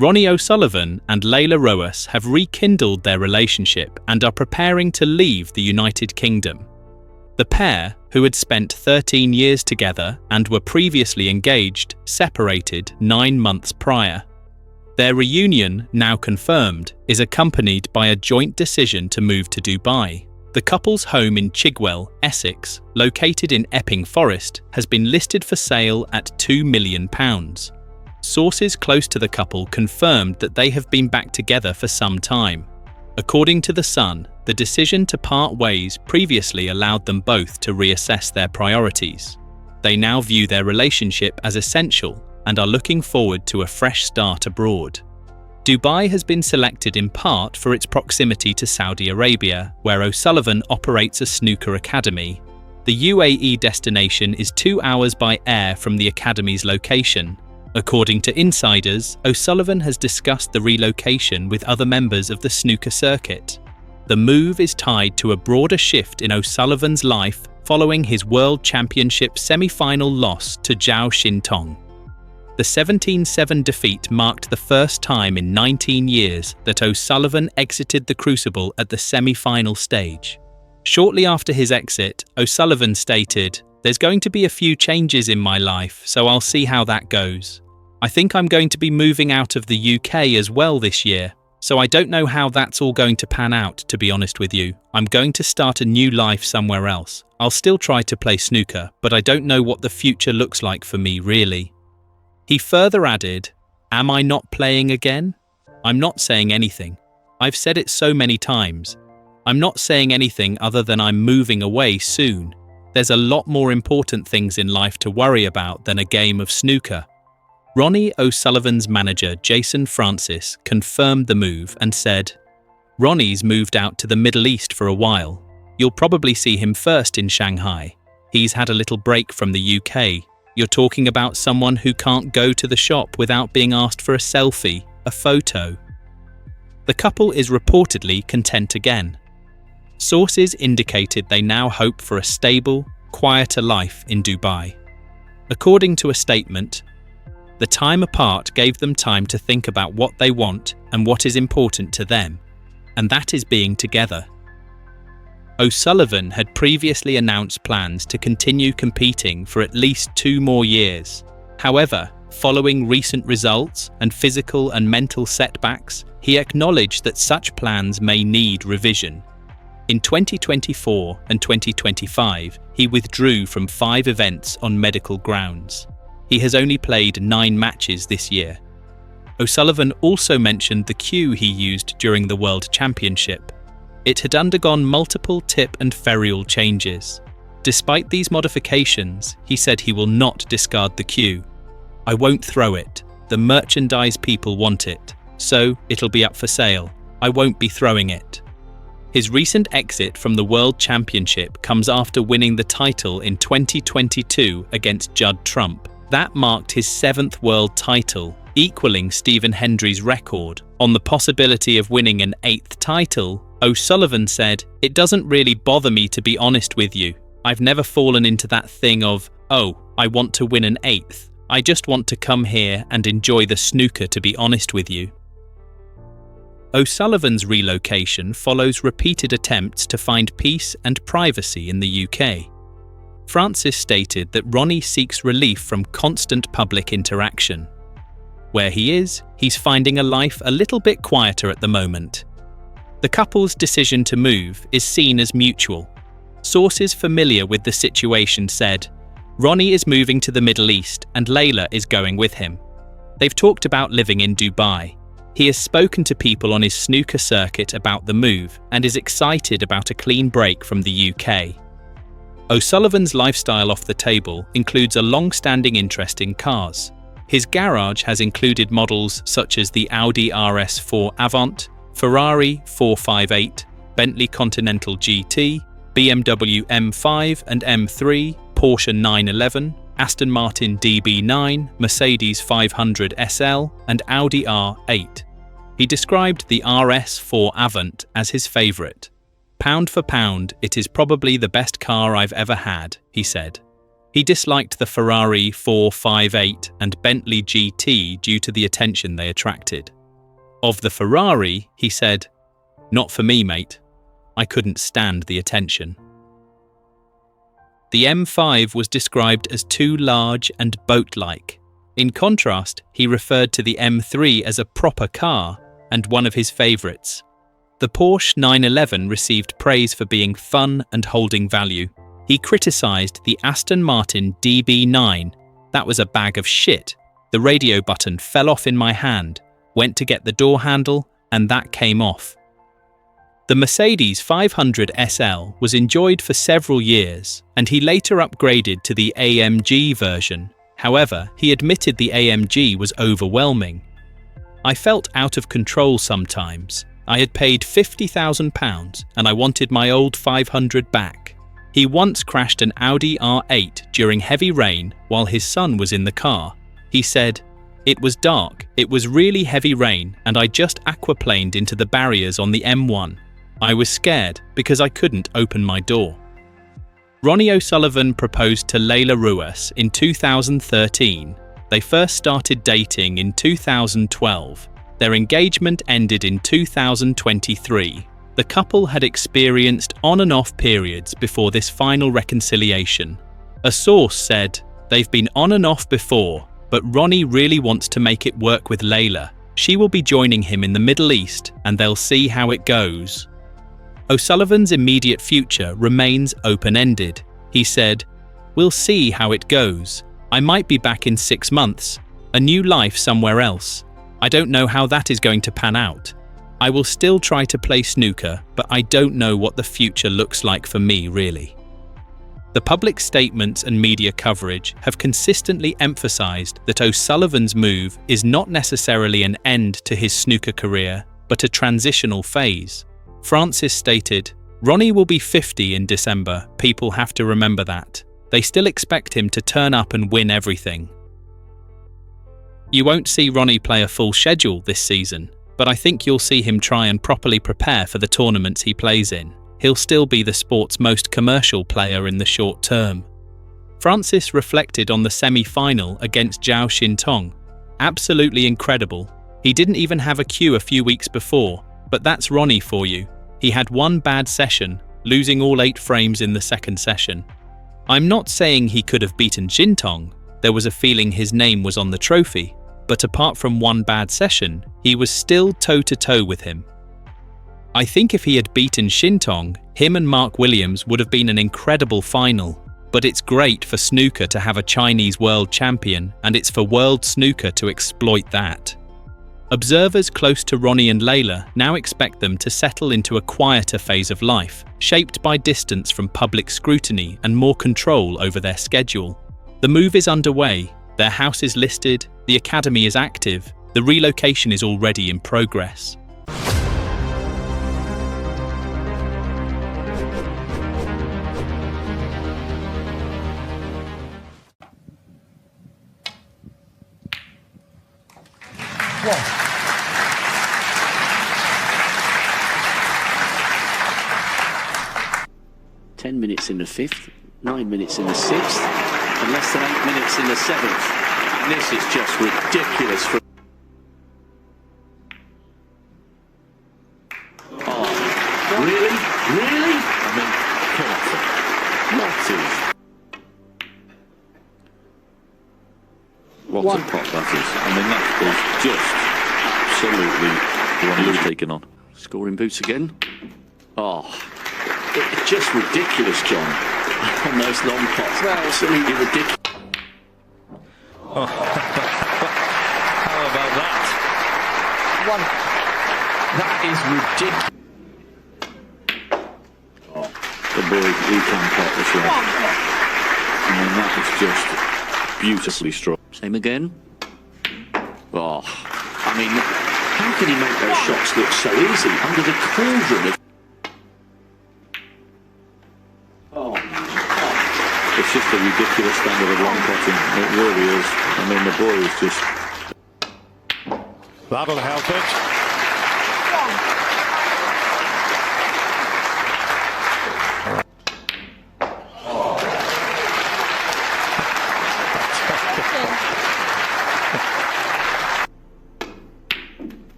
Ronnie O'Sullivan and Laila Rouass have rekindled their relationship and are preparing to leave the United Kingdom. The pair, who had spent 13 years together and were previously engaged, separated 9 months prior. Their reunion, now confirmed, is accompanied by a joint decision to move to Dubai. The couple's home in Chigwell, Essex, located in Epping Forest, has been listed for sale at £2 million. Sources close to the couple confirmed that they have been back together for some time. According to The Sun, the decision to part ways previously allowed them both to reassess their priorities. They now view their relationship as essential and are looking forward to a fresh start abroad. Dubai has been selected in part for its proximity to Saudi Arabia, where O'Sullivan operates a snooker academy. The UAE destination is 2 hours by air from the academy's location. According to insiders, O'Sullivan has discussed the relocation with other members of the snooker circuit. The move is tied to a broader shift in O'Sullivan's life following his World Championship semi-final loss to Zhao Xintong. The 17-7 defeat marked the first time in 19 years that O'Sullivan exited the crucible at the semi-final stage. Shortly after his exit, O'Sullivan stated, "There's going to be a few changes in my life, so I'll see how that goes. I think I'm going to be moving out of the UK as well this year, so I don't know how that's all going to pan out, to be honest with you. I'm going to start a new life somewhere else. I'll still try to play snooker, but I don't know what the future looks like for me, really." He further added, "Am I not playing again? I'm not saying anything. I've said it so many times. I'm not saying anything other than I'm moving away soon. There's a lot more important things in life to worry about than a game of snooker." Ronnie O'Sullivan's manager Jason Francis confirmed the move and said, "Ronnie's moved out to the Middle East for a while. You'll probably see him first in Shanghai. He's had a little break from the UK. You're talking about someone who can't go to the shop without being asked for a selfie, a photo." The couple is reportedly content again. Sources indicated they now hope for a stable, quieter life in Dubai. According to a statement, the time apart gave them time to think about what they want and what is important to them, and that is being together. O'Sullivan had previously announced plans to continue competing for at least 2 more years. However, following recent results and physical and mental setbacks, he acknowledged that such plans may need revision. In 2024 and 2025, he withdrew from 5 events on medical grounds. He has only played 9 matches this year. O'Sullivan also mentioned the cue he used during the World Championship. It had undergone multiple tip and ferrule changes. Despite these modifications, he said he will not discard the cue. "I won't throw it. The merchandise people want it, so it'll be up for sale. I won't be throwing it." His recent exit from the World Championship comes after winning the title in 2022 against Judd Trump. That marked his 7th world title, equaling Stephen Hendry's record. On the possibility of winning an 8th title, O'Sullivan said, "It doesn't really bother me, to be honest with you. I've never fallen into that thing of, oh, I want to win an 8th. I just want to come here and enjoy the snooker, to be honest with you." O'Sullivan's relocation follows repeated attempts to find peace and privacy in the UK. Francis stated that Ronnie seeks relief from constant public interaction. Where he is, he's finding a life a little bit quieter at the moment. The couple's decision to move is seen as mutual. Sources familiar with the situation said, "Ronnie is moving to the Middle East and Laila is going with him. They've talked about living in Dubai. He has spoken to people on his snooker circuit about the move and is excited about a clean break from the UK." O'Sullivan's lifestyle off the table includes a long-standing interest in cars. His garage has included models such as the Audi RS4 Avant, Ferrari 458, Bentley Continental GT, BMW M5 and M3, Porsche 911, Aston Martin DB9, Mercedes 500 SL and Audi R8. He described the RS4 Avant as his favourite. "Pound for pound, it is probably the best car I've ever had," he said. He disliked the Ferrari 458 and Bentley GT due to the attention they attracted. Of the Ferrari, he said, "Not for me, mate. I couldn't stand the attention." The M5 was described as too large and boat-like. In contrast, he referred to the M3 as a proper car and one of his favourites. The Porsche 911 received praise for being fun and holding value. He criticised the Aston Martin DB9. "That was a bag of shit. The radio button fell off in my hand, went to get the door handle, and that came off." The Mercedes 500 SL was enjoyed for several years, and he later upgraded to the AMG version. However, he admitted the AMG was overwhelming. "I felt out of control sometimes. I had paid £50,000 and I wanted my old 500 back." He once crashed an Audi R8 during heavy rain while his son was in the car. He said, "It was dark, it was really heavy rain, and I just aquaplaned into the barriers on the M1. I was scared because I couldn't open my door." Ronnie O'Sullivan proposed to Laila Rouass in 2013. They first started dating in 2012. Their engagement ended in 2023. The couple had experienced on and off periods before this final reconciliation. A source said, "They've been on and off before, but Ronnie really wants to make it work with Laila. She will be joining him in the Middle East and they'll see how it goes." O'Sullivan's immediate future remains open-ended. He said, "We'll see how it goes. I might be back in 6 months. A new life somewhere else. I don't know how that is going to pan out. I will still try to play snooker, but I don't know what the future looks like for me, really." The public statements and media coverage have consistently emphasised that O'Sullivan's move is not necessarily an end to his snooker career, but a transitional phase. Francis stated, "Ronnie will be 50 in December. People have to remember that. They still expect him to turn up and win everything." You won't see Ronnie play a full schedule this season, but I think you'll see him try and properly prepare for the tournaments he plays in. He'll still be the sport's most commercial player in the short term. Francis reflected on the semi-final against Zhao Xintong. "Absolutely incredible. He didn't even have a cue a few weeks before, but that's Ronnie for you. He had one bad session, losing all 8 frames in the second session. I'm not saying he could have beaten Xintong. There was a feeling his name was on the trophy, but apart from one bad session, he was still toe-to-toe with him. I think if he had beaten Xintong, him and Mark Williams would have been an incredible final. But it's great for snooker to have a Chinese world champion, and it's for world snooker to exploit that." Observers close to Ronnie and Laila now expect them to settle into a quieter phase of life, shaped by distance from public scrutiny and more control over their schedule. The move is underway, their house is listed, the academy is active, the relocation is already in progress. What? 10 minutes in the 5th, 9 minutes in the 6th, and less than 8 minutes in the 7th. And this is just ridiculous. Oh, really? Really? I mean, come on. What a pot that is. I mean, that is just absolutely the one he was taken on. Scoring boots again. Oh. It's just ridiculous, John. On those long pots. Absolutely ridiculous. Oh. How about that? That is ridiculous. Oh, the boys, he can pot this one. I mean, that is just beautifully strong. Same again. Oh, I mean, how can he make those shots look so easy under the cauldron of... It's just a ridiculous standard of long potting. It really is. I mean, the boy is just... That'll help it.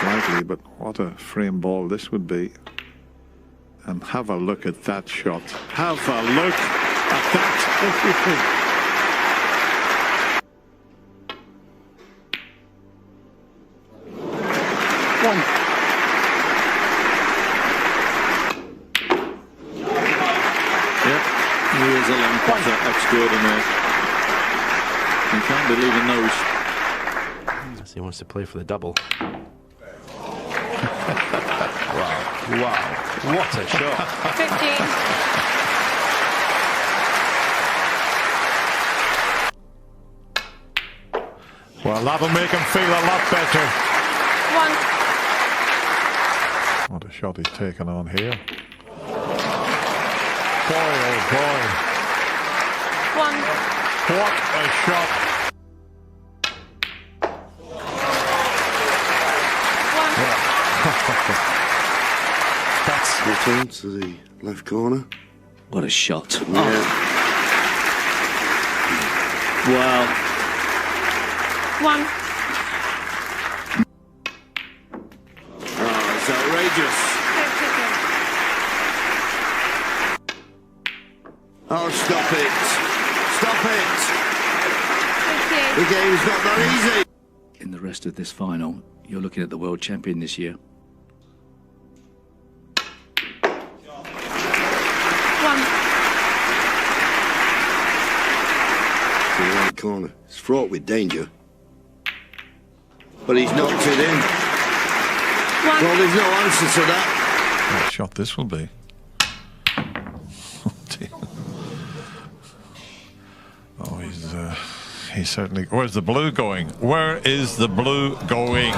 slightly, but what a frame ball this would be. And have a look at that shot. Have a look at that. One. Yep, he is a long putter extraordinaire. You can't be leaving those. He wants to play for the double. Wow, what a shot. 15. Well, that'll make him feel a lot better. 1. What a shot he's taken on here. Boy, oh boy. 1. What a shot. 1. That's return to the left corner. What a shot. Yeah. Oh. Wow. 1. Oh, it's outrageous. Oh, stop it. Stop it. 58. The game's not that easy. In the rest of this final, you're looking at the world champion this year. 1. To the right corner. It's fraught with danger. But he's knocked it in. 1. Well, there's no answer to that. What a shot this will be. Oh, he's certainly... Where's the blue going? Where is the blue going?